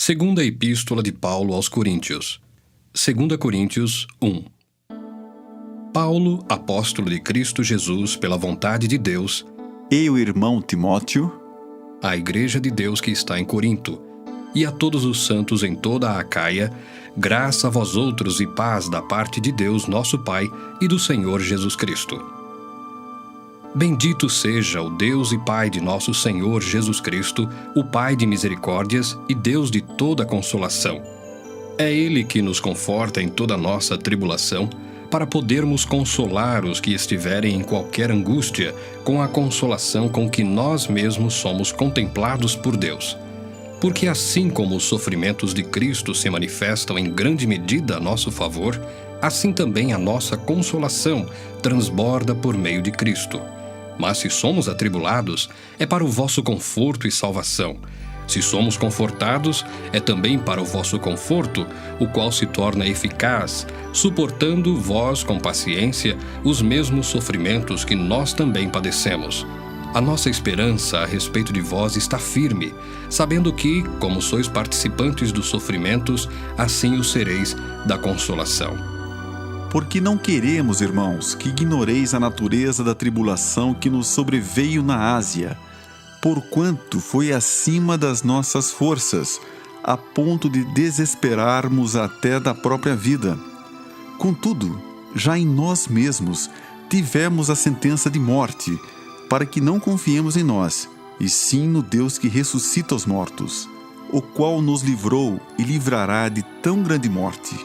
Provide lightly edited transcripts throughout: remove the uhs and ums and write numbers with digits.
Segunda Epístola de Paulo aos Coríntios. 2 Coríntios 1. Paulo, apóstolo de Cristo Jesus pela vontade de Deus, e o irmão Timóteo, à Igreja de Deus que está em Corinto, e a todos os santos em toda a Acaia, graça a vós outros e paz da parte de Deus nosso Pai e do Senhor Jesus Cristo. Bendito seja o Deus e Pai de nosso Senhor Jesus Cristo, o Pai de misericórdias e Deus de toda consolação. É Ele que nos conforta em toda nossa tribulação, para podermos consolar os que estiverem em qualquer angústia, com a consolação com que nós mesmos somos contemplados por Deus. Porque assim como os sofrimentos de Cristo se manifestam em grande medida a nosso favor, assim também a nossa consolação transborda por meio de Cristo. Mas se somos atribulados, é para o vosso conforto e salvação. Se somos confortados, é também para o vosso conforto, o qual se torna eficaz, suportando vós com paciência os mesmos sofrimentos que nós também padecemos. A nossa esperança a respeito de vós está firme, sabendo que, como sois participantes dos sofrimentos, assim o sereis da consolação. Porque não queremos, irmãos, que ignoreis a natureza da tribulação que nos sobreveio na Ásia, porquanto foi acima das nossas forças, a ponto de desesperarmos até da própria vida. Contudo, já em nós mesmos tivemos a sentença de morte, para que não confiemos em nós, e sim no Deus que ressuscita os mortos, o qual nos livrou e livrará de tão grande morte,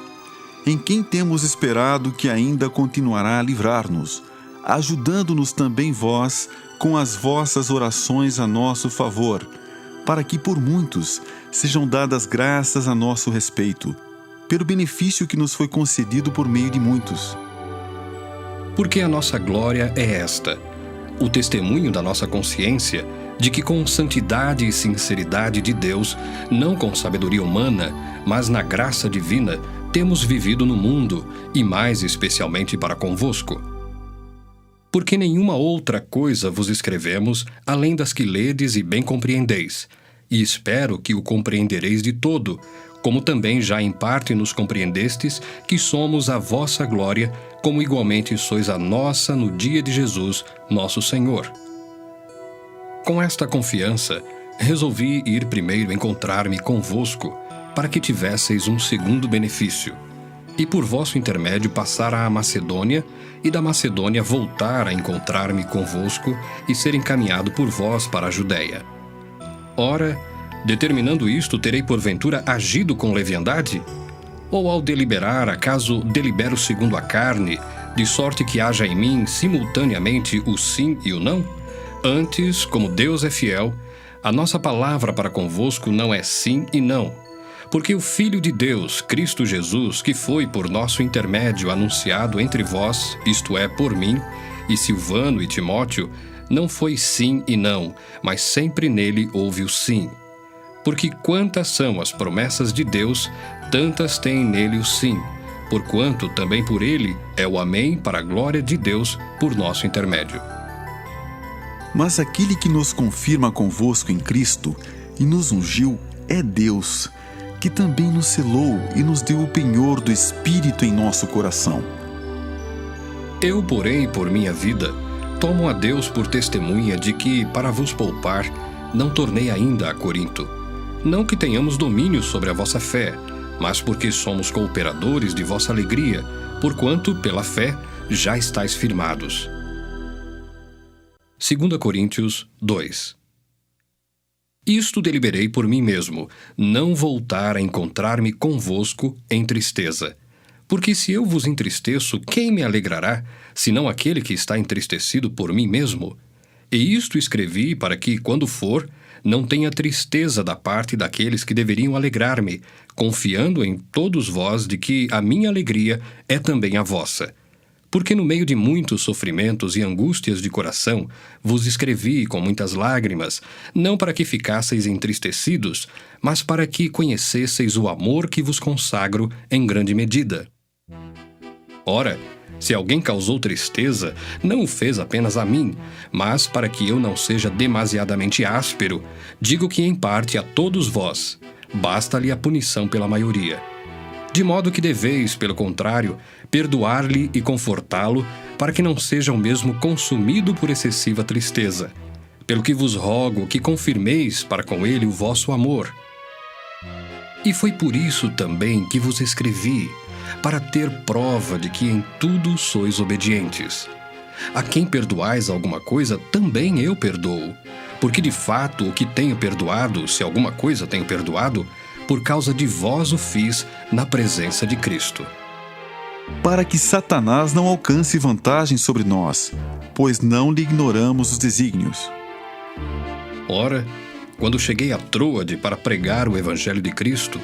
em quem temos esperado que ainda continuará a livrar-nos, ajudando-nos também vós com as vossas orações a nosso favor, para que por muitos sejam dadas graças a nosso respeito, pelo benefício que nos foi concedido por meio de muitos. Porque a nossa glória é esta, o testemunho da nossa consciência de que com santidade e sinceridade de Deus, não com sabedoria humana, mas na graça divina, temos vivido no mundo, e mais especialmente para convosco. Porque nenhuma outra coisa vos escrevemos, além das que ledes e bem compreendeis, e espero que o compreendereis de todo, como também já em parte nos compreendestes, que somos a vossa glória, como igualmente sois a nossa no dia de Jesus, nosso Senhor. Com esta confiança, resolvi ir primeiro encontrar-me convosco, para que tivesseis um segundo benefício, e por vosso intermédio passar à Macedônia, e da Macedônia voltar a encontrar-me convosco e ser encaminhado por vós para a Judéia. Ora, determinando isto, terei porventura agido com leviandade? Ou ao deliberar, acaso delibero segundo a carne, de sorte que haja em mim simultaneamente o sim e o não? Antes, como Deus é fiel, a nossa palavra para convosco não é sim e não, porque o Filho de Deus, Cristo Jesus, que foi por nosso intermédio anunciado entre vós, isto é, por mim, e Silvano e Timóteo, não foi sim e não, mas sempre nele houve o sim. Porque quantas são as promessas de Deus, tantas tem nele o sim, porquanto também por ele é o amém para a glória de Deus por nosso intermédio. Mas aquele que nos confirma convosco em Cristo e nos ungiu é Deus, que também nos selou e nos deu o penhor do Espírito em nosso coração. Eu, porém, por minha vida, tomo a Deus por testemunha de que, para vos poupar, não tornei ainda a Corinto. Não que tenhamos domínio sobre a vossa fé, mas porque somos cooperadores de vossa alegria, porquanto, pela fé, já estáis firmados. 2 Coríntios 2. Isto deliberei por mim mesmo, não voltar a encontrar-me convosco em tristeza. Porque se eu vos entristeço, quem me alegrará, senão aquele que está entristecido por mim mesmo? E isto escrevi para que, quando for, não tenha tristeza da parte daqueles que deveriam alegrar-me, confiando em todos vós de que a minha alegria é também a vossa. Porque no meio de muitos sofrimentos e angústias de coração, vos escrevi com muitas lágrimas, não para que ficasseis entristecidos, mas para que conhecesseis o amor que vos consagro em grande medida. Ora, se alguém causou tristeza, não o fez apenas a mim, mas para que eu não seja demasiadamente áspero, digo que em parte a todos vós, basta-lhe a punição pela maioria. De modo que deveis, pelo contrário, perdoar-lhe e confortá-lo, para que não seja o mesmo consumido por excessiva tristeza. Pelo que vos rogo que confirmeis para com ele o vosso amor. E foi por isso também que vos escrevi, para ter prova de que em tudo sois obedientes. A quem perdoais alguma coisa, também eu perdoo. Porque de fato o que tenho perdoado, se alguma coisa tenho perdoado, por causa de vós o fiz na presença de Cristo. Para que Satanás não alcance vantagem sobre nós, pois não lhe ignoramos os desígnios. Ora, quando cheguei a Troade para pregar o Evangelho de Cristo,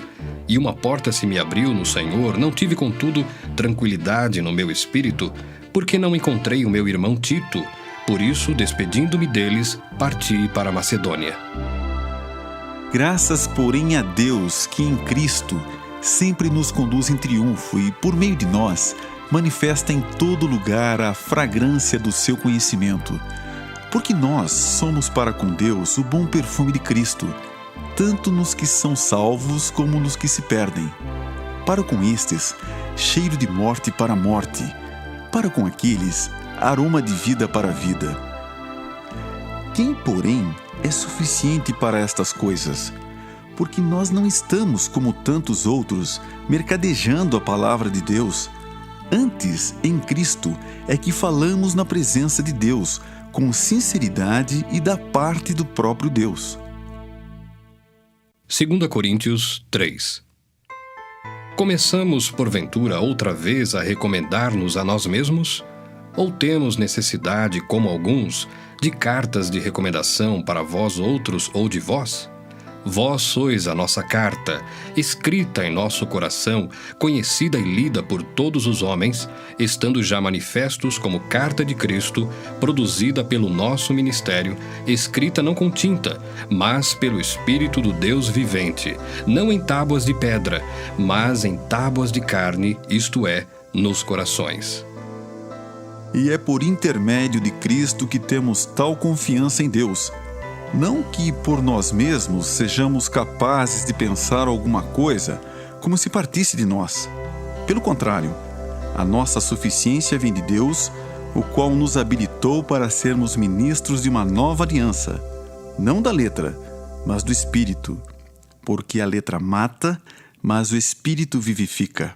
e uma porta se me abriu no Senhor, não tive, contudo, tranquilidade no meu espírito, porque não encontrei o meu irmão Tito. Por isso, despedindo-me deles, parti para a Macedônia. Graças, porém, a Deus que em Cristo sempre nos conduz em triunfo e, por meio de nós, manifesta em todo lugar a fragrância do seu conhecimento. Porque nós somos para com Deus o bom perfume de Cristo, tanto nos que são salvos como nos que se perdem. Para com estes, cheiro de morte para a morte, para com aqueles, aroma de vida para a vida. Quem, porém, é suficiente para estas coisas? Porque nós não estamos, como tantos outros, mercadejando a palavra de Deus. Antes, em Cristo, é que falamos na presença de Deus, com sinceridade e da parte do próprio Deus. 2 Coríntios 3. Começamos, porventura, outra vez a recomendar-nos a nós mesmos? Ou temos necessidade, como alguns, de cartas de recomendação para vós outros ou de vós? Vós sois a nossa carta, escrita em nosso coração, conhecida e lida por todos os homens, estando já manifestos como carta de Cristo, produzida pelo nosso ministério, escrita não com tinta, mas pelo Espírito do Deus vivente, não em tábuas de pedra, mas em tábuas de carne, isto é, nos corações. E é por intermédio de Cristo que temos tal confiança em Deus. Não que por nós mesmos sejamos capazes de pensar alguma coisa como se partisse de nós. Pelo contrário, a nossa suficiência vem de Deus, o qual nos habilitou para sermos ministros de uma nova aliança, não da letra, mas do Espírito, porque a letra mata, mas o Espírito vivifica.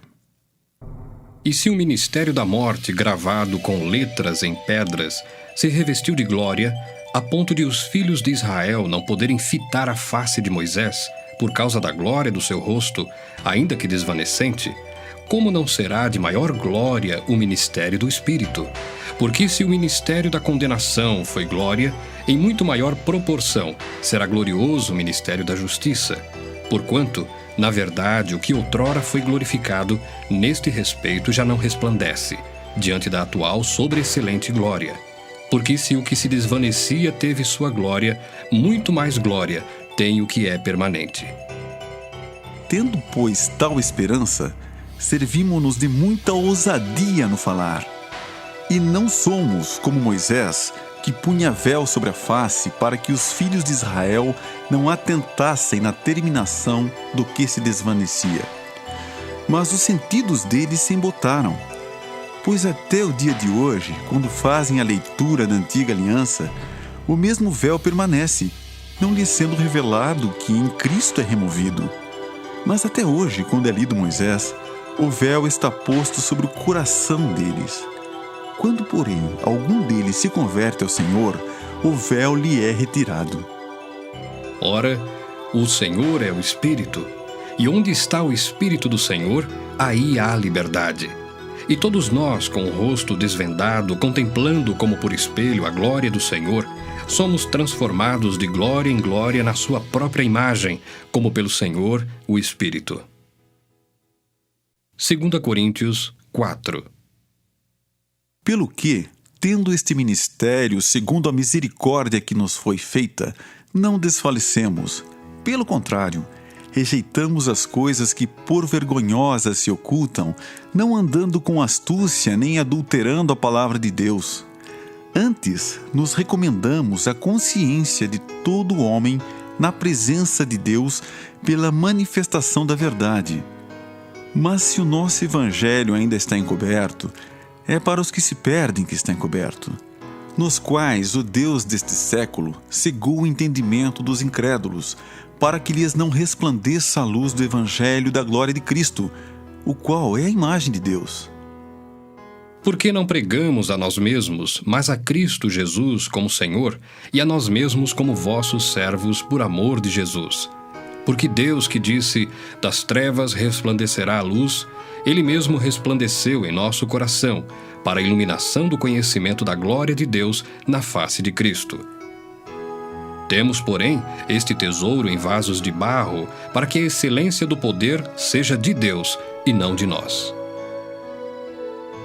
E se o ministério da morte, gravado com letras em pedras, se revestiu de glória, a ponto de os filhos de Israel não poderem fitar a face de Moisés, por causa da glória do seu rosto, ainda que desvanecente, como não será de maior glória o ministério do Espírito? Porque se o ministério da condenação foi glória, em muito maior proporção será glorioso o ministério da justiça. Porquanto, na verdade, o que outrora foi glorificado, neste respeito já não resplandece, diante da atual sobreexcelente glória. Porque se o que se desvanecia teve sua glória, muito mais glória tem o que é permanente. Tendo, pois, tal esperança, servimos-nos de muita ousadia no falar. E não somos como Moisés, que punha véu sobre a face para que os filhos de Israel não atentassem na terminação do que se desvanecia. Mas os sentidos deles se embotaram. Pois até o dia de hoje, quando fazem a leitura da antiga aliança, o mesmo véu permanece, não lhes sendo revelado que em Cristo é removido. Mas até hoje, quando é lido Moisés, o véu está posto sobre o coração deles. Quando, porém, algum deles se converte ao Senhor, o véu lhe é retirado. Ora, o Senhor é o Espírito, e onde está o Espírito do Senhor, aí há liberdade. E todos nós, com o rosto desvendado, contemplando como por espelho a glória do Senhor, somos transformados de glória em glória na sua própria imagem, como pelo Senhor, o Espírito. 2 Coríntios 4. Pelo que, tendo este ministério, segundo a misericórdia que nos foi feita, não desfalecemos. Pelo contrário, rejeitamos as coisas que por vergonhosas se ocultam, não andando com astúcia nem adulterando a palavra de Deus. Antes, nos recomendamos a consciência de todo homem na presença de Deus pela manifestação da verdade. Mas se o nosso evangelho ainda está encoberto, é para os que se perdem que está encoberto, nos quais o Deus deste século cegou o entendimento dos incrédulos, para que lhes não resplandeça a luz do evangelho da glória de Cristo, o qual é a imagem de Deus. Porque não pregamos a nós mesmos, mas a Cristo Jesus como Senhor, e a nós mesmos como vossos servos por amor de Jesus. Porque Deus, que disse, das trevas resplandecerá a luz, Ele mesmo resplandeceu em nosso coração, para a iluminação do conhecimento da glória de Deus na face de Cristo. Temos, porém, este tesouro em vasos de barro, para que a excelência do poder seja de Deus e não de nós.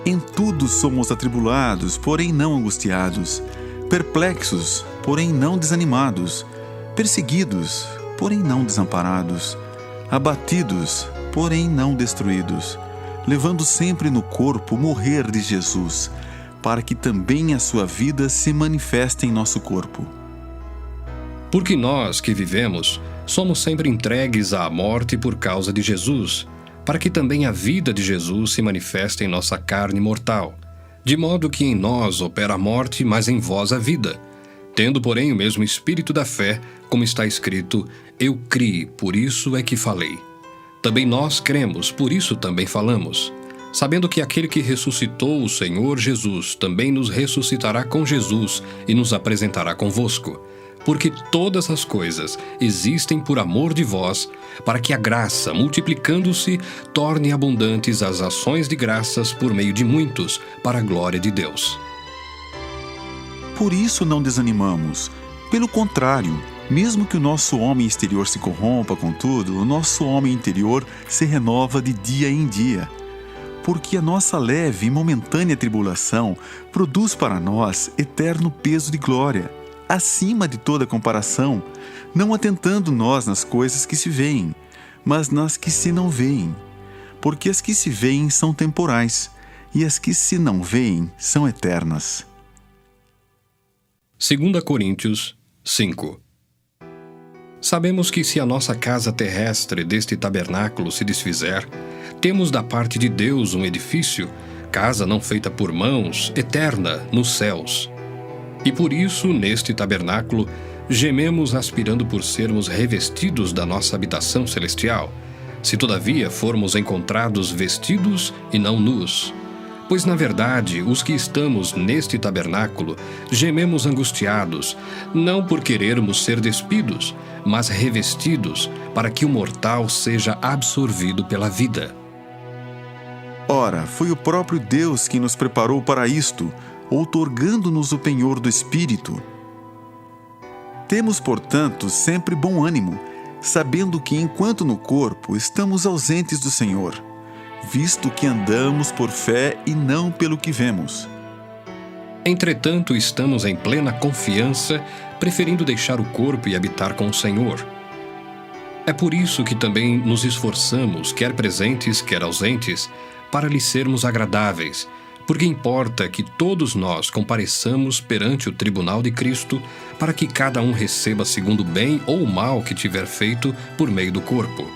Em tudo somos atribulados, porém não angustiados, perplexos, porém não desanimados, perseguidos, porém não desamparados, abatidos, porém não destruídos, levando sempre no corpo o morrer de Jesus, para que também a sua vida se manifeste em nosso corpo. Porque nós que vivemos, somos sempre entregues à morte por causa de Jesus, para que também a vida de Jesus se manifeste em nossa carne mortal, de modo que em nós opera a morte, mas em vós a vida. Tendo, porém, o mesmo espírito da fé, como está escrito, eu criei, por isso é que falei. Também nós cremos, por isso também falamos, sabendo que aquele que ressuscitou o Senhor Jesus também nos ressuscitará com Jesus e nos apresentará convosco. Porque todas as coisas existem por amor de vós, para que a graça, multiplicando-se, torne abundantes as ações de graças por meio de muitos, para a glória de Deus. Por isso não desanimamos. Pelo contrário, mesmo que o nosso homem exterior se corrompa, contudo, o nosso homem interior se renova de dia em dia. Porque a nossa leve e momentânea tribulação produz para nós eterno peso de glória, acima de toda comparação, não atentando nós nas coisas que se veem, mas nas que se não veem. Porque as que se veem são temporais, e as que se não veem são eternas. 2 Coríntios 5. Sabemos que se a nossa casa terrestre deste tabernáculo se desfizer, temos da parte de Deus um edifício, casa não feita por mãos, eterna, nos céus. E por isso, neste tabernáculo, gememos aspirando por sermos revestidos da nossa habitação celestial, se todavia formos encontrados vestidos e não nus. Pois, na verdade, os que estamos neste tabernáculo gememos angustiados, não por querermos ser despidos, mas revestidos, para que o mortal seja absorvido pela vida. Ora, foi o próprio Deus que nos preparou para isto, outorgando-nos o penhor do Espírito. Temos, portanto, sempre bom ânimo, sabendo que, enquanto no corpo, estamos ausentes do Senhor, visto que andamos por fé e não pelo que vemos. Entretanto, estamos em plena confiança, preferindo deixar o corpo e habitar com o Senhor. É por isso que também nos esforçamos, quer presentes, quer ausentes, para lhe sermos agradáveis, porque importa que todos nós compareçamos perante o tribunal de Cristo, para que cada um receba segundo o bem ou o mal que tiver feito por meio do corpo.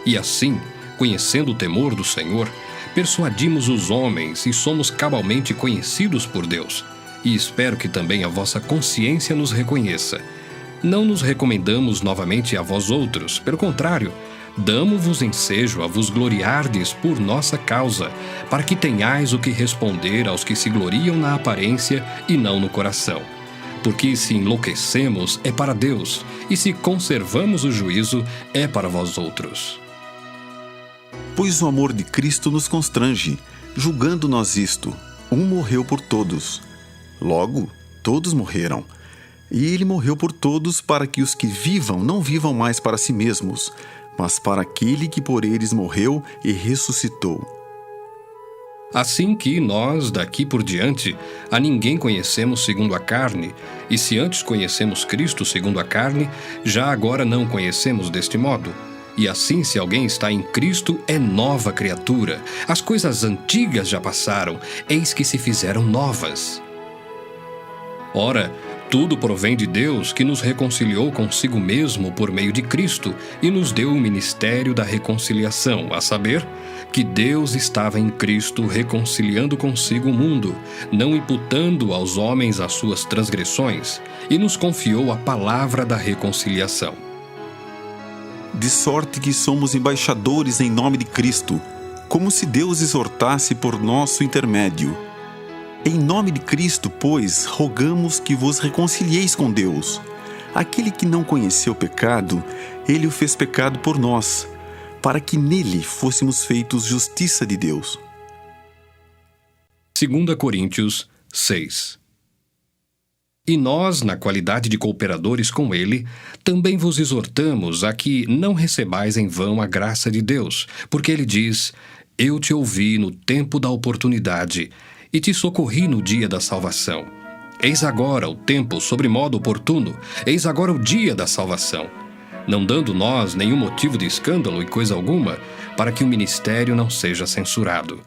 E assim, conhecendo o temor do Senhor, persuadimos os homens e somos cabalmente conhecidos por Deus. E espero que também a vossa consciência nos reconheça. Não nos recomendamos novamente a vós outros, pelo contrário, damo-vos ensejo a vos gloriardes por nossa causa, para que tenhais o que responder aos que se gloriam na aparência e não no coração. Porque se enlouquecemos, é para Deus, e se conservamos o juízo, é para vós outros. Pois o amor de Cristo nos constrange, julgando nós isto: um morreu por todos. Logo, todos morreram. E ele morreu por todos, para que os que vivam não vivam mais para si mesmos, mas para aquele que por eles morreu e ressuscitou. Assim que nós, daqui por diante, a ninguém conhecemos segundo a carne, e se antes conhecemos Cristo segundo a carne, já agora não conhecemos deste modo. E assim, se alguém está em Cristo, é nova criatura. As coisas antigas já passaram, eis que se fizeram novas. Ora, Tudo provém de Deus, que nos reconciliou consigo mesmo por meio de Cristo e nos deu o ministério da reconciliação, a saber, que Deus estava em Cristo reconciliando consigo o mundo, não imputando aos homens as suas transgressões, e nos confiou a palavra da reconciliação. De sorte que somos embaixadores em nome de Cristo, como se Deus exortasse por nosso intermédio. Em nome de Cristo, pois, rogamos que vos reconcilieis com Deus. Aquele que não conheceu o pecado, ele o fez pecado por nós, para que nele fôssemos feitos justiça de Deus. 2 Coríntios 6. E nós, na qualidade de cooperadores com ele, também vos exortamos a que não recebais em vão a graça de Deus, porque ele diz: Eu te ouvi no tempo da oportunidade, e te socorri no dia da salvação. Eis agora o tempo sobremodo oportuno, eis agora o dia da salvação. Não dando nós nenhum motivo de escândalo e coisa alguma, para que o ministério não seja censurado.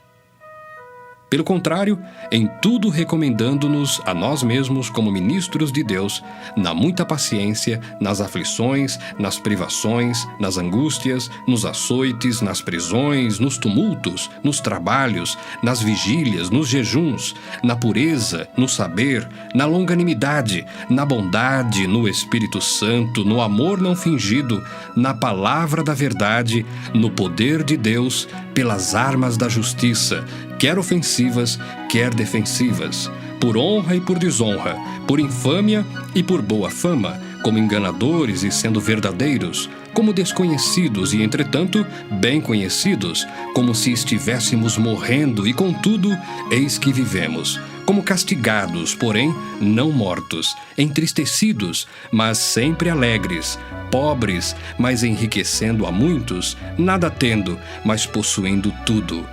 Pelo contrário, em tudo recomendando-nos a nós mesmos como ministros de Deus, na muita paciência, nas aflições, nas privações, nas angústias, nos açoites, nas prisões, nos tumultos, nos trabalhos, nas vigílias, nos jejuns, na pureza, no saber, na longanimidade, na bondade, no Espírito Santo, no amor não fingido, na palavra da verdade, no poder de Deus, pelas armas da justiça, quer ofensivas, quer defensivas, por honra e por desonra, por infâmia e por boa fama, como enganadores e sendo verdadeiros, como desconhecidos e, entretanto, bem conhecidos, como se estivéssemos morrendo e, contudo, eis que vivemos, como castigados, porém não mortos, entristecidos, mas sempre alegres, pobres, mas enriquecendo a muitos, nada tendo, mas possuindo tudo.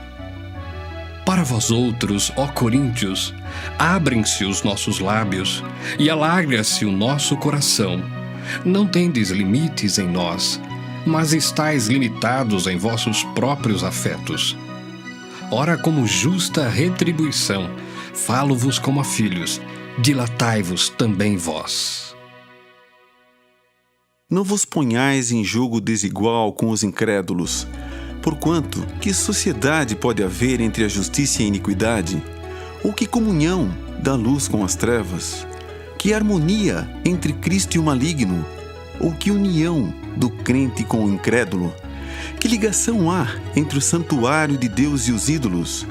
Para vós outros, ó Coríntios, abrem-se os nossos lábios e alagra-se o nosso coração. Não tendes limites em nós, mas estáis limitados em vossos próprios afetos. Ora, como justa retribuição, falo-vos como a filhos, dilatai-vos também vós. Não vos ponhais em julgo desigual com os incrédulos. Porquanto, que sociedade pode haver entre a justiça e a iniquidade? Ou que comunhão da luz com as trevas? Que harmonia entre Cristo e o maligno? Ou que união do crente com o incrédulo? Que ligação há entre o santuário de Deus e os ídolos?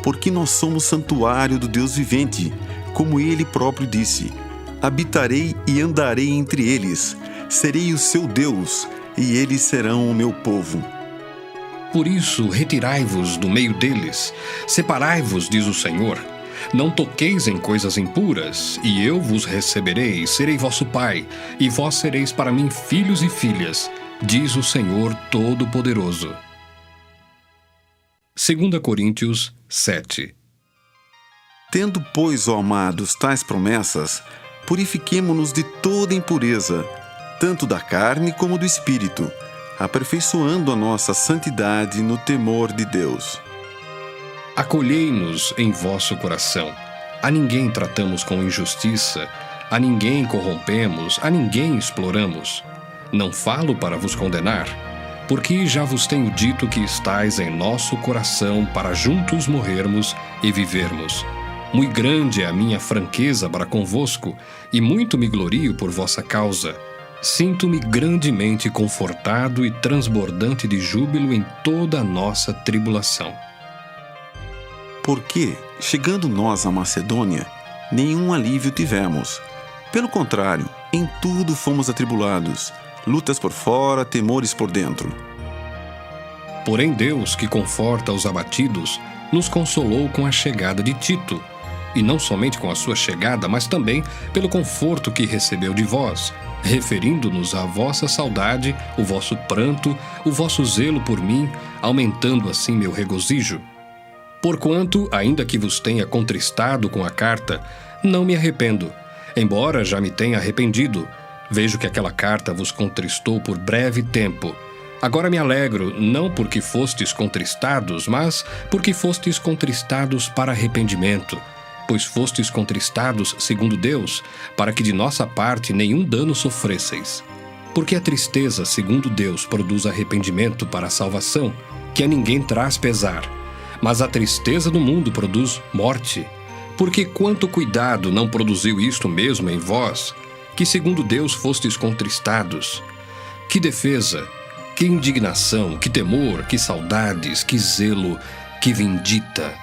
Porque nós somos santuário do Deus vivente, como ele próprio disse: habitarei e andarei entre eles, serei o seu Deus, e eles serão o meu povo. Por isso, retirai-vos do meio deles, separai-vos, diz o Senhor. Não toqueis em coisas impuras, e eu vos receberei, serei vosso pai, e vós sereis para mim filhos e filhas, diz o Senhor Todo-Poderoso. 2 Coríntios 7. Tendo, pois, ó amados, tais promessas, purifiquemo-nos de toda impureza, tanto da carne como do espírito, aperfeiçoando a nossa santidade no temor de Deus. Acolhei-nos em vosso coração. A ninguém tratamos com injustiça, a ninguém corrompemos, a ninguém exploramos. Não falo para vos condenar, porque já vos tenho dito que estais em nosso coração para juntos morrermos e vivermos. Muito grande é a minha franqueza para convosco, e muito me glorio por vossa causa. Sinto-me grandemente confortado e transbordante de júbilo em toda a nossa tribulação. Porque, chegando nós à Macedônia, nenhum alívio tivemos. Pelo contrário, em tudo fomos atribulados, lutas por fora, temores por dentro. Porém Deus, que conforta os abatidos, nos consolou com a chegada de Tito, e não somente com a sua chegada, mas também pelo conforto que recebeu de vós, referindo-nos à vossa saudade, o vosso pranto, o vosso zelo por mim, aumentando assim meu regozijo. Porquanto, ainda que vos tenha contristado com a carta, não me arrependo, embora já me tenha arrependido. Vejo que aquela carta vos contristou por breve tempo. Agora me alegro, não porque fostes contristados, mas porque fostes contristados para arrependimento, pois fostes contristados segundo Deus, para que de nossa parte nenhum dano sofresseis. Porque a tristeza, segundo Deus, produz arrependimento para a salvação, que a ninguém traz pesar. Mas a tristeza do mundo produz morte. Porque quanto cuidado não produziu isto mesmo em vós, que segundo Deus fostes contristados? Que defesa, que indignação, que temor, que saudades, que zelo, que vindita!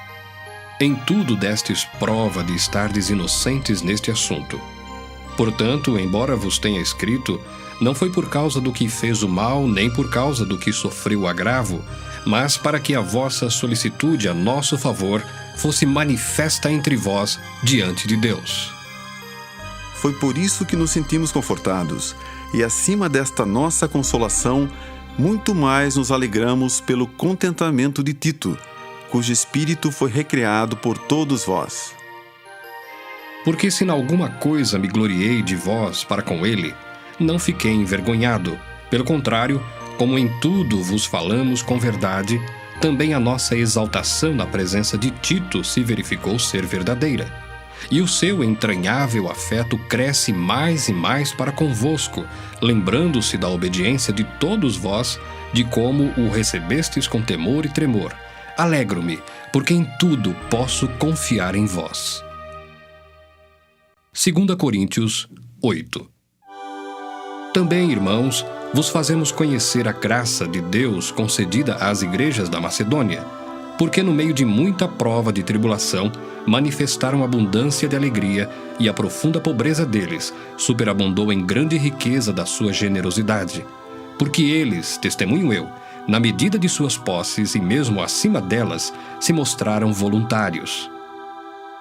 Em tudo destes prova de estardes inocentes neste assunto. Portanto, embora vos tenha escrito, não foi por causa do que fez o mal, nem por causa do que sofreu o agravo, mas para que a vossa solicitude a nosso favor fosse manifesta entre vós diante de Deus. Foi por isso que nos sentimos confortados, e acima desta nossa consolação, muito mais nos alegramos pelo contentamento de Tito, cujo espírito foi recriado por todos vós. Porque se em alguma coisa me gloriei de vós para com ele, não fiquei envergonhado. Pelo contrário, como em tudo vos falamos com verdade, também a nossa exaltação na presença de Tito se verificou ser verdadeira. E o seu entranhável afeto cresce mais e mais para convosco, lembrando-se da obediência de todos vós, de como o recebestes com temor e tremor. Alegro-me, porque em tudo posso confiar em vós. 2 Coríntios 8. Também, irmãos, vos fazemos conhecer a graça de Deus concedida às igrejas da Macedônia, porque no meio de muita prova de tribulação, manifestaram abundância de alegria, e a profunda pobreza deles superabundou em grande riqueza da sua generosidade. Porque eles, testemunho eu, na medida de suas posses e mesmo acima delas, se mostraram voluntários,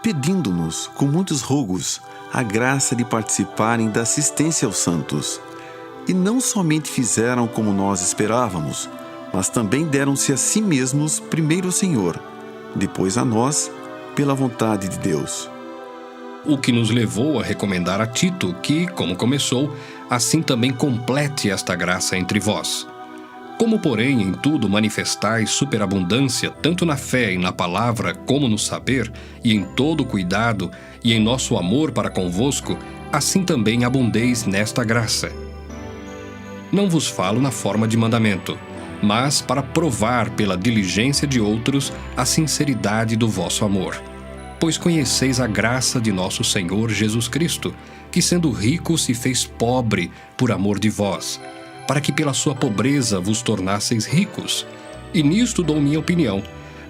pedindo-nos, com muitos rogos, a graça de participarem da assistência aos santos. E não somente fizeram como nós esperávamos, mas também deram-se a si mesmos primeiro ao Senhor, depois a nós, pela vontade de Deus. O que nos levou a recomendar a Tito que, como começou, assim também complete esta graça entre vós. Como, porém, em tudo manifestais superabundância, tanto na fé e na palavra como no saber, e em todo cuidado, e em nosso amor para convosco, assim também abundeis nesta graça. Não vos falo na forma de mandamento, mas para provar pela diligência de outros a sinceridade do vosso amor. Pois conheceis a graça de nosso Senhor Jesus Cristo, que sendo rico se fez pobre por amor de vós, para que pela sua pobreza vos tornasseis ricos. E nisto dou minha opinião,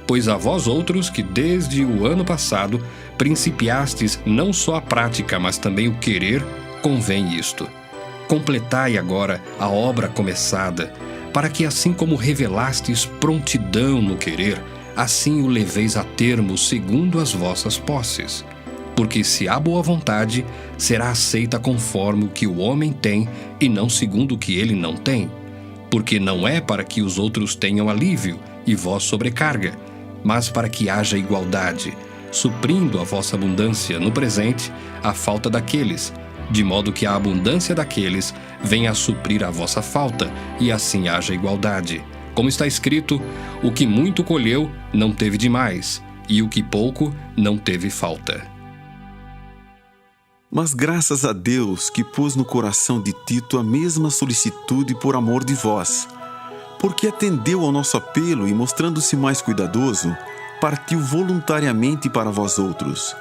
pois a vós outros que desde o ano passado principiastes não só a prática, mas também o querer, convém isto. Completai agora a obra começada, para que assim como revelastes prontidão no querer, assim o leveis a termo segundo as vossas posses. Porque se há boa vontade, será aceita conforme o que o homem tem e não segundo o que ele não tem. Porque não é para que os outros tenham alívio e vós sobrecarga, mas para que haja igualdade, suprindo a vossa abundância no presente a falta daqueles, de modo que a abundância daqueles venha a suprir a vossa falta, e assim haja igualdade. Como está escrito, o que muito colheu não teve demais, e o que pouco não teve falta. Mas graças a Deus que pôs no coração de Tito a mesma solicitude por amor de vós, porque atendeu ao nosso apelo e, mostrando-se mais cuidadoso, partiu voluntariamente para vós outros.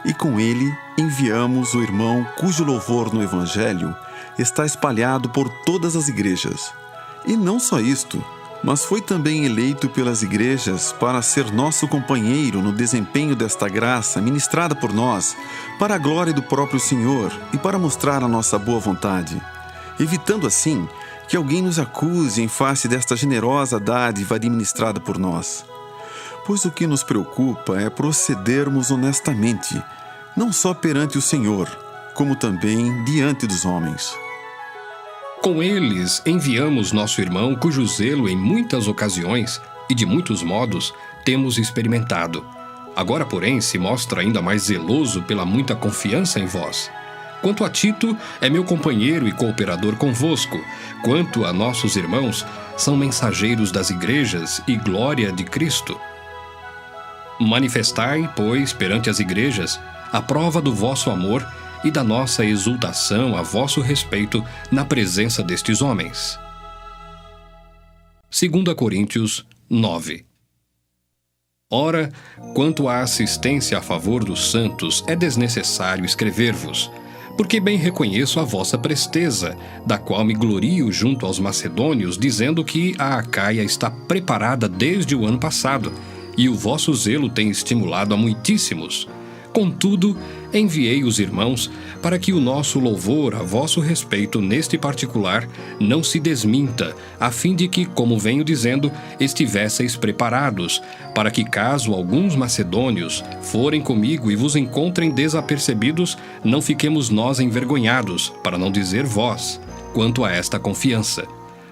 E com ele enviamos o irmão cujo louvor no Evangelho está espalhado por todas as igrejas. E não só isto, mas foi também eleito pelas igrejas para ser nosso companheiro no desempenho desta graça ministrada por nós, para a glória do próprio Senhor e para mostrar a nossa boa vontade, evitando assim que alguém nos acuse em face desta generosa dádiva administrada por nós. Pois o que nos preocupa é procedermos honestamente, não só perante o Senhor, como também diante dos homens. Com eles enviamos nosso irmão, cujo zelo em muitas ocasiões e de muitos modos temos experimentado. Agora, porém, se mostra ainda mais zeloso pela muita confiança em vós. Quanto a Tito, é meu companheiro e cooperador convosco. Quanto a nossos irmãos, são mensageiros das igrejas e glória de Cristo. Manifestai, pois, perante as igrejas, a prova do vosso amor e da nossa exultação a vosso respeito na presença destes homens. 2 Coríntios 9. Ora, quanto à assistência a favor dos santos, é desnecessário escrever-vos, porque bem reconheço a vossa presteza, da qual me glorio junto aos macedônios, dizendo que a Acaia está preparada desde o ano passado, e o vosso zelo tem estimulado a muitíssimos. Contudo, enviei os irmãos para que o nosso louvor a vosso respeito neste particular não se desminta, a fim de que, como venho dizendo, estivesseis preparados, para que caso alguns macedônios forem comigo e vos encontrem desapercebidos, não fiquemos nós envergonhados, para não dizer vós, quanto a esta confiança.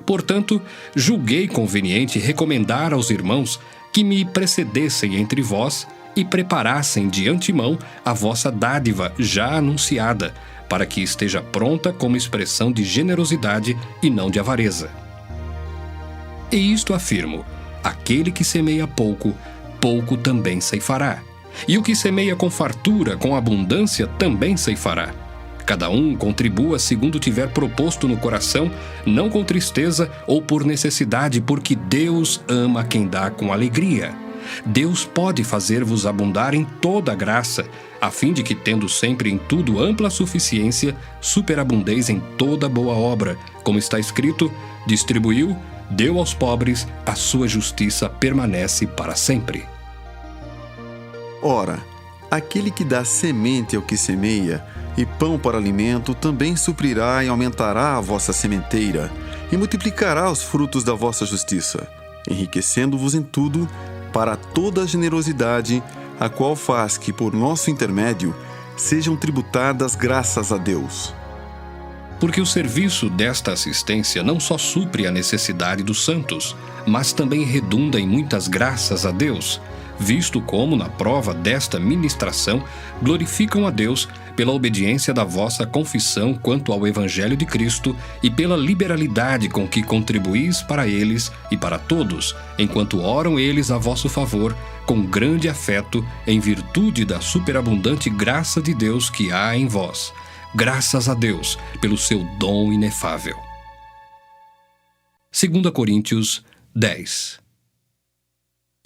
Portanto, julguei conveniente recomendar aos irmãos que me precedessem entre vós e preparassem de antemão a vossa dádiva já anunciada, para que esteja pronta como expressão de generosidade e não de avareza. E isto afirmo: aquele que semeia pouco, pouco também ceifará. E o que semeia com fartura, com abundância, também ceifará. Cada um contribua segundo tiver proposto no coração, não com tristeza ou por necessidade, porque Deus ama quem dá com alegria. Deus pode fazer-vos abundar em toda a graça, a fim de que, tendo sempre em tudo ampla suficiência, superabundeis em toda boa obra, como está escrito: distribuiu, deu aos pobres, a sua justiça permanece para sempre. Ora, aquele que dá semente ao que semeia e pão para alimento também suprirá e aumentará a vossa sementeira e multiplicará os frutos da vossa justiça, enriquecendo-vos em tudo para toda a generosidade, a qual faz que, por nosso intermédio, sejam tributadas graças a Deus. Porque o serviço desta assistência não só supre a necessidade dos santos, mas também redunda em muitas graças a Deus, visto como, na prova desta ministração, glorificam a Deus pela obediência da vossa confissão quanto ao Evangelho de Cristo e pela liberalidade com que contribuís para eles e para todos, enquanto oram eles a vosso favor, com grande afeto, em virtude da superabundante graça de Deus que há em vós. Graças a Deus pelo seu dom inefável. 2 Coríntios 10.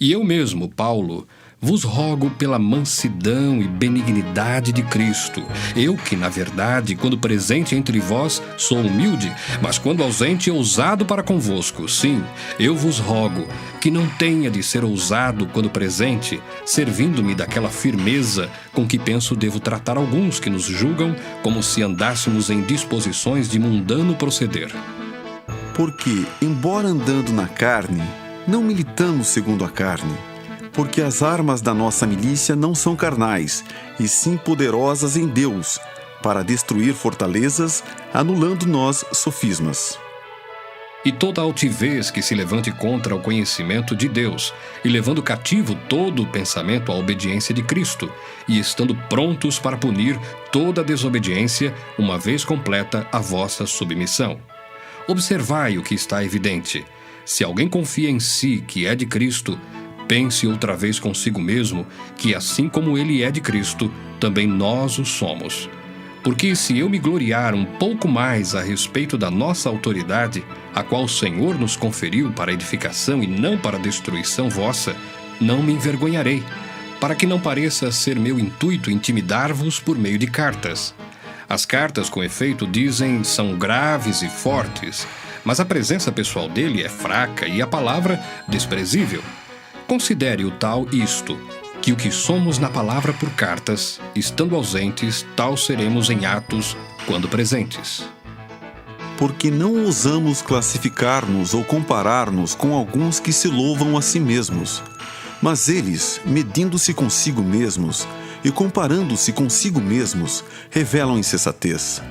E eu mesmo, Paulo, vos rogo pela mansidão e benignidade de Cristo. Eu que, na verdade, quando presente entre vós, sou humilde, mas quando ausente, ousado para convosco. Sim, eu vos rogo que não tenha de ser ousado quando presente, servindo-me daquela firmeza com que penso devo tratar alguns que nos julgam como se andássemos em disposições de mundano proceder. Porque, embora andando na carne, não militamos segundo a carne, porque as armas da nossa milícia não são carnais, e sim poderosas em Deus, para destruir fortalezas, anulando nós sofismas. E toda altivez que se levante contra o conhecimento de Deus, e levando cativo todo o pensamento à obediência de Cristo, e estando prontos para punir toda desobediência, uma vez completa a vossa submissão. Observai o que está evidente. Se alguém confia em si que é de Cristo, pense outra vez consigo mesmo que, assim como ele é de Cristo, também nós o somos. Porque se eu me gloriar um pouco mais a respeito da nossa autoridade, a qual o Senhor nos conferiu para edificação e não para destruição vossa, não me envergonharei, para que não pareça ser meu intuito intimidar-vos por meio de cartas. As cartas, com efeito, dizem são graves e fortes, mas a presença pessoal dele é fraca e a palavra desprezível. Considere o tal isto, que o que somos na palavra por cartas, estando ausentes, tal seremos em atos, quando presentes. Porque não ousamos classificar-nos ou comparar-nos com alguns que se louvam a si mesmos. Mas eles, medindo-se consigo mesmos e comparando-se consigo mesmos, revelam insensatez.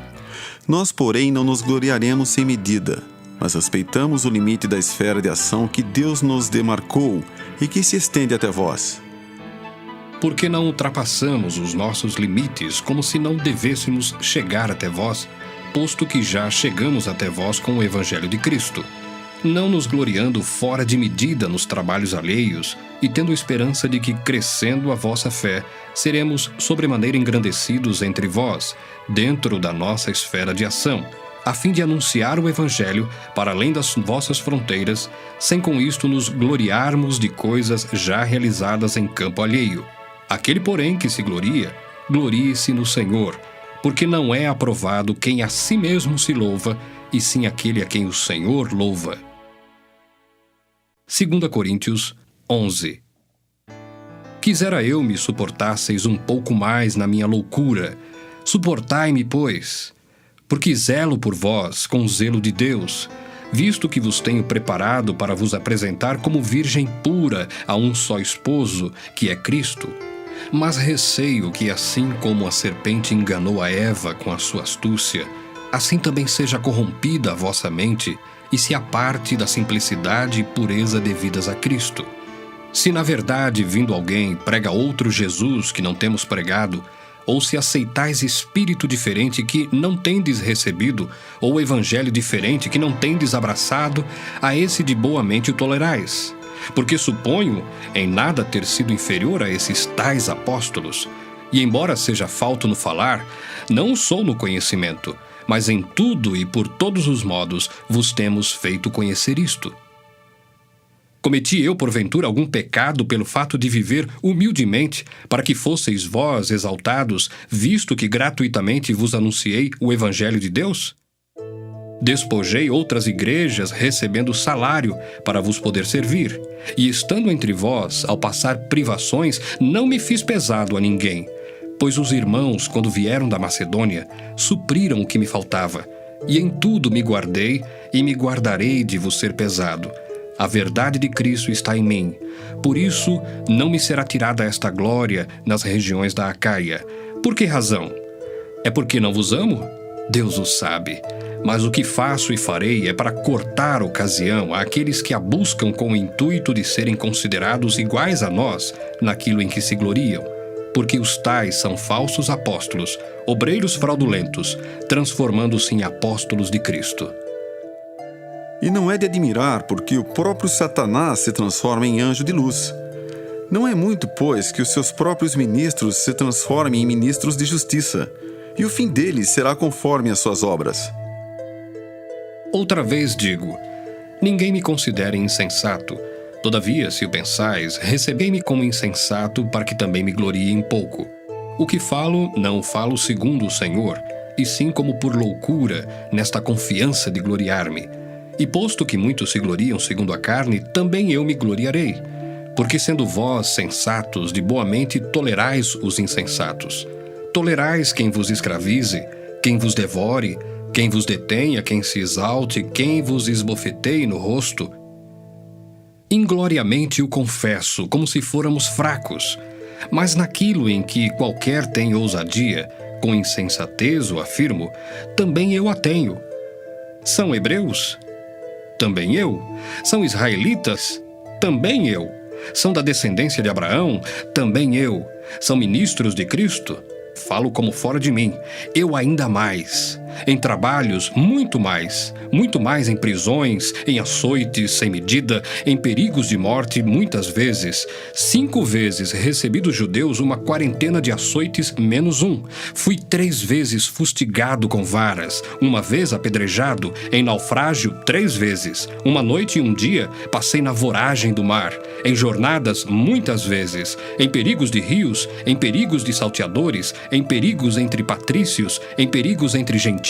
Nós, porém, não nos gloriaremos sem medida, mas respeitamos o limite da esfera de ação que Deus nos demarcou e que se estende até vós. Porque não ultrapassamos os nossos limites como se não devêssemos chegar até vós, posto que já chegamos até vós com o Evangelho de Cristo. não nos gloriando fora de medida nos trabalhos alheios e tendo esperança de que, crescendo a vossa fé, seremos sobremaneira engrandecidos entre vós, dentro da nossa esfera de ação, a fim de anunciar o Evangelho para além das vossas fronteiras, sem com isto nos gloriarmos de coisas já realizadas em campo alheio. Aquele, porém, que se gloria, glorie-se no Senhor, porque não é aprovado quem a si mesmo se louva, e sim aquele a quem o Senhor louva. 2 Coríntios 11. Quisera eu me suportasseis um pouco mais na minha loucura. Suportai-me, pois, porque zelo por vós com o zelo de Deus, visto que vos tenho preparado para vos apresentar como virgem pura a um só esposo, que é Cristo. Mas receio que, assim como a serpente enganou a Eva com a sua astúcia, assim também seja corrompida a vossa mente e se aparte da simplicidade e pureza devidas a Cristo. Se na verdade, vindo alguém, prega outro Jesus que não temos pregado, ou se aceitais espírito diferente que não tendes recebido, ou evangelho diferente que não tendes abraçado, a esse de boa mente o tolerais. Porque suponho em nada ter sido inferior a esses tais apóstolos, e embora seja falto no falar, não sou no conhecimento, mas em tudo e por todos os modos vos temos feito conhecer isto. Cometi eu, porventura, algum pecado pelo fato de viver humildemente, para que fosseis vós exaltados, visto que gratuitamente vos anunciei o Evangelho de Deus? Despojei outras igrejas recebendo salário para vos poder servir, e estando entre vós, ao passar privações, não me fiz pesado a ninguém, pois os irmãos, quando vieram da Macedônia, supriram o que me faltava, e em tudo me guardei e me guardarei de vos ser pesado. A verdade de Cristo está em mim. Por isso, não me será tirada esta glória nas regiões da Acaia. Por que razão? É porque não vos amo? Deus o sabe. Mas o que faço e farei é para cortar ocasião àqueles que a buscam com o intuito de serem considerados iguais a nós naquilo em que se gloriam. Porque os tais são falsos apóstolos, obreiros fraudulentos, transformando-se em apóstolos de Cristo. E não é de admirar, porque o próprio Satanás se transforma em anjo de luz. Não é muito, pois, que os seus próprios ministros se transformem em ministros de justiça, e o fim deles será conforme as suas obras. Outra vez digo, ninguém me considere insensato. Todavia, se o pensais, recebei-me como insensato, para que também me glorie um pouco. O que falo, não falo segundo o Senhor, e sim como por loucura, nesta confiança de gloriar-me. E posto que muitos se gloriam segundo a carne, também eu me gloriarei. Porque sendo vós sensatos, de boa mente tolerais os insensatos. Tolerais quem vos escravize, quem vos devore, quem vos detenha, quem se exalte, quem vos esbofeteie no rosto. Ingloriamente o confesso, como se fôramos fracos. Mas naquilo em que qualquer tem ousadia, com insensatez o afirmo, também eu a tenho. São hebreus? Também eu. São israelitas? Também eu. São da descendência de Abraão? Também eu. São ministros de Cristo? Falo como fora de mim. Eu ainda mais. Em trabalhos, muito mais em prisões, em açoites sem medida, em perigos de morte, muitas vezes. 5 vezes recebi dos judeus uma quarentena de açoites menos um. Fui 3 vezes fustigado com varas, 1 vez apedrejado, em naufrágio 3 vezes. 1 noite e 1 dia passei na voragem do mar, em jornadas muitas vezes, em perigos de rios, em perigos de salteadores, em perigos entre patrícios, em perigos entre gentios,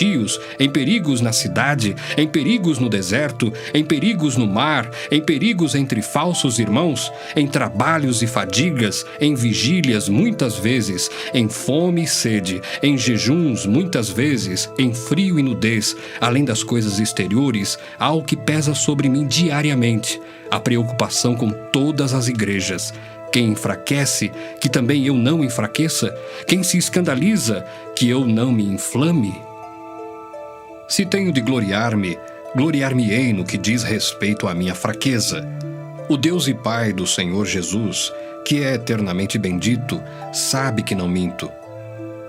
em perigos na cidade, em perigos no deserto, em perigos no mar, em perigos entre falsos irmãos, em trabalhos e fadigas, em vigílias muitas vezes, em fome e sede, em jejuns muitas vezes, em frio e nudez, além das coisas exteriores, há o que pesa sobre mim diariamente, a preocupação com todas as igrejas. Quem enfraquece, que também eu não enfraqueça? Quem se escandaliza, que eu não me inflame? Se tenho de gloriar-me, gloriar-me-ei no que diz respeito à minha fraqueza. O Deus e Pai do Senhor Jesus, que é eternamente bendito, sabe que não minto.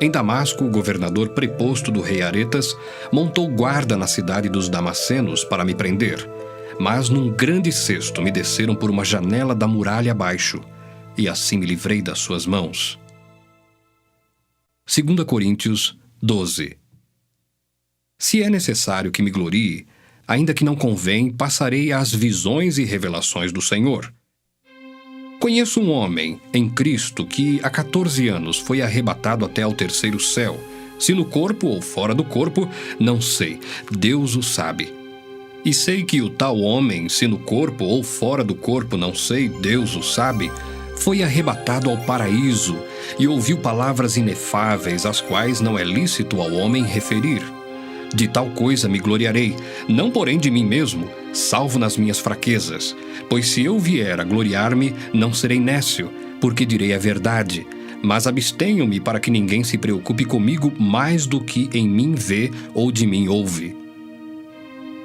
Em Damasco, o governador preposto do rei Aretas montou guarda na cidade dos Damascenos para me prender. mas num grande cesto me desceram por uma janela da muralha abaixo, e assim me livrei das suas mãos. 2 Coríntios 12. Se é necessário que me glorie, ainda que não convém, passarei às visões e revelações do Senhor. Conheço um homem em Cristo que há 14 anos foi arrebatado até ao terceiro céu. Se no corpo ou fora do corpo, não sei, Deus o sabe. E sei que o tal homem, se no corpo ou fora do corpo, não sei, Deus o sabe, foi arrebatado ao paraíso e ouviu palavras inefáveis, as quais não é lícito ao homem referir. De tal coisa me gloriarei, não porém de mim mesmo, salvo nas minhas fraquezas. Pois se eu vier a gloriar-me, não serei nécio, porque direi a verdade. Mas abstenho-me para que ninguém se preocupe comigo mais do que em mim vê ou de mim ouve.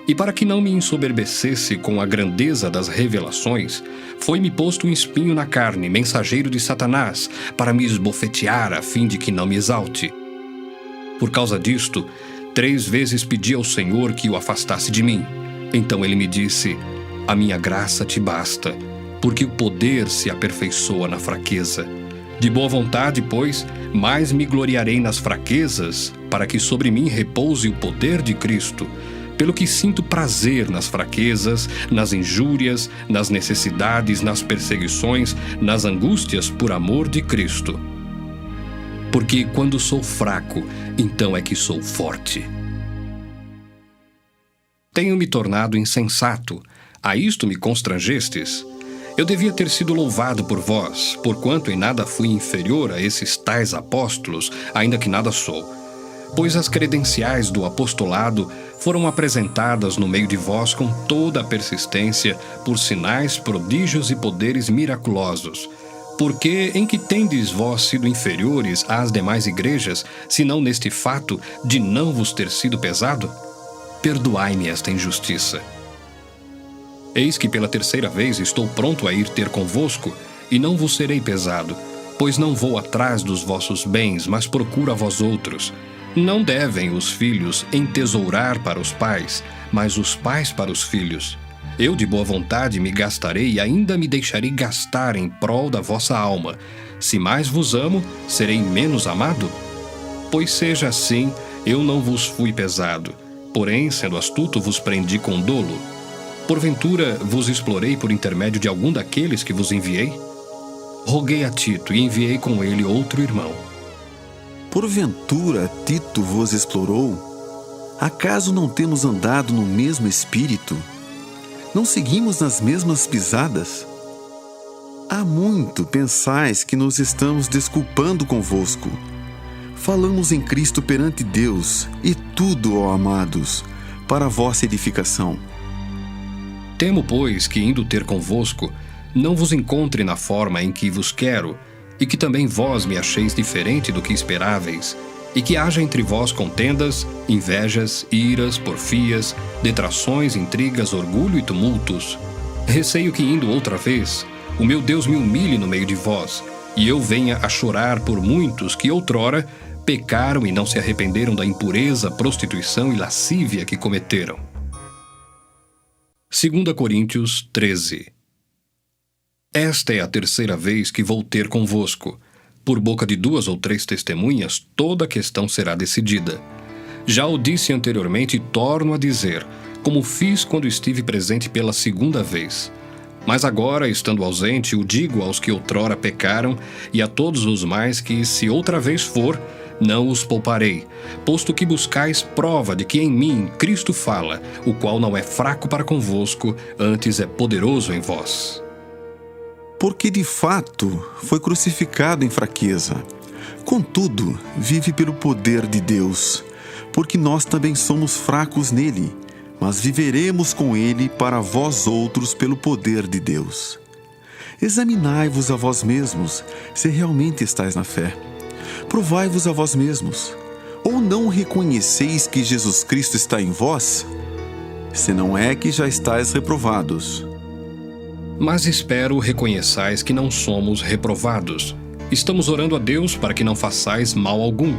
E para que não me ensoberbecesse com a grandeza das revelações, foi-me posto um espinho na carne, mensageiro de Satanás, para me esbofetear a fim de que não me exalte. Por causa disto, 3 vezes pedi ao Senhor que o afastasse de mim. Então ele me disse: a minha graça te basta, porque o poder se aperfeiçoa na fraqueza. De boa vontade, pois, mais me gloriarei nas fraquezas, para que sobre mim repouse o poder de Cristo. Pelo que sinto prazer nas fraquezas, nas injúrias, nas necessidades, nas perseguições, nas angústias por amor de Cristo. Porque quando sou fraco, então é que sou forte. Tenho me tornado insensato, a isto me constrangestes. Eu devia ter sido louvado por vós, porquanto em nada fui inferior a esses tais apóstolos, ainda que nada sou. Pois as credenciais do apostolado foram apresentadas no meio de vós com toda a persistência, por sinais, prodígios e poderes miraculosos. Porque em que tendes vós sido inferiores às demais igrejas, senão neste fato de não vos ter sido pesado? Perdoai-me esta injustiça. Eis que pela 3ª vez estou pronto a ir ter convosco, e não vos serei pesado, pois não vou atrás dos vossos bens, mas procuro a vós outros. Não devem os filhos entesourar para os pais, mas os pais para os filhos. Eu de boa vontade me gastarei e ainda me deixarei gastar em prol da vossa alma. Se mais vos amo, serei menos amado? Pois seja assim, eu não vos fui pesado, porém, sendo astuto, vos prendi com dolo. Porventura, vos explorei por intermédio de algum daqueles que vos enviei? Roguei a Tito e enviei com ele outro irmão. Porventura Tito vos explorou? Acaso não temos andado no mesmo espírito? Não seguimos nas mesmas pisadas? Há muito pensais que nos estamos desculpando convosco. Falamos em Cristo perante Deus, e tudo, ó amados, para a vossa edificação. Temo, pois, que indo ter convosco, não vos encontre na forma em que vos quero, e que também vós me acheis diferente do que esperáveis, e que haja entre vós contendas, invejas, iras, porfias, detrações, intrigas, orgulho e tumultos. Receio que, indo outra vez, o meu Deus me humilhe no meio de vós, e eu venha a chorar por muitos que outrora pecaram e não se arrependeram da impureza, prostituição e lascívia que cometeram. 2 Coríntios 13. Esta é a 3ª vez que vou ter convosco. Por boca de 2 ou 3 testemunhas, toda a questão será decidida. Já o disse anteriormente e torno a dizer, como fiz quando estive presente pela 2ª vez. Mas agora, estando ausente, o digo aos que outrora pecaram, e a todos os mais que, se outra vez for, não os pouparei, posto que buscais prova de que em mim Cristo fala, o qual não é fraco para convosco, antes é poderoso em vós. Porque de fato foi crucificado em fraqueza. Contudo, vive pelo poder de Deus, porque nós também somos fracos nele, mas viveremos com ele para vós outros pelo poder de Deus. Examinai-vos a vós mesmos, se realmente estáis na fé. Provai-vos a vós mesmos. Ou não reconheceis que Jesus Cristo está em vós? Se não é que já estáis reprovados. Mas espero reconheçais que não somos reprovados. Estamos orando a Deus para que não façais mal algum,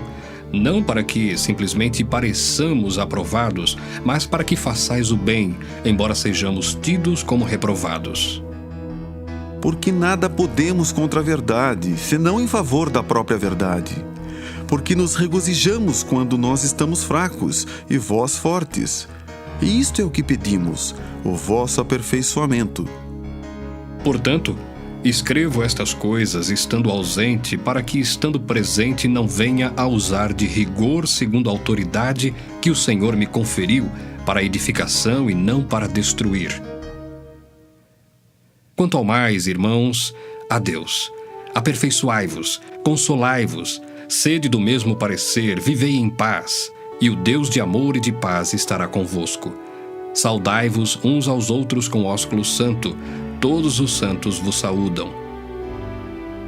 não para que simplesmente pareçamos aprovados, mas para que façais o bem, embora sejamos tidos como reprovados. Porque nada podemos contra a verdade, senão em favor da própria verdade. Porque nos regozijamos quando nós estamos fracos e vós fortes. E isto é o que pedimos, o vosso aperfeiçoamento. Portanto, escrevo estas coisas estando ausente, para que, estando presente, não venha a usar de rigor segundo a autoridade que o Senhor me conferiu, para edificação e não para destruir. Quanto ao mais, irmãos, a Deus, aperfeiçoai-vos, consolai-vos, sede do mesmo parecer, vivei em paz, e o Deus de amor e de paz estará convosco. Saudai-vos uns aos outros com ósculo santo, todos os santos vos saúdam.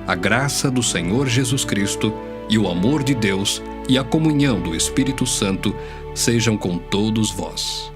A graça do Senhor Jesus Cristo e o amor de Deus e a comunhão do Espírito Santo sejam com todos vós.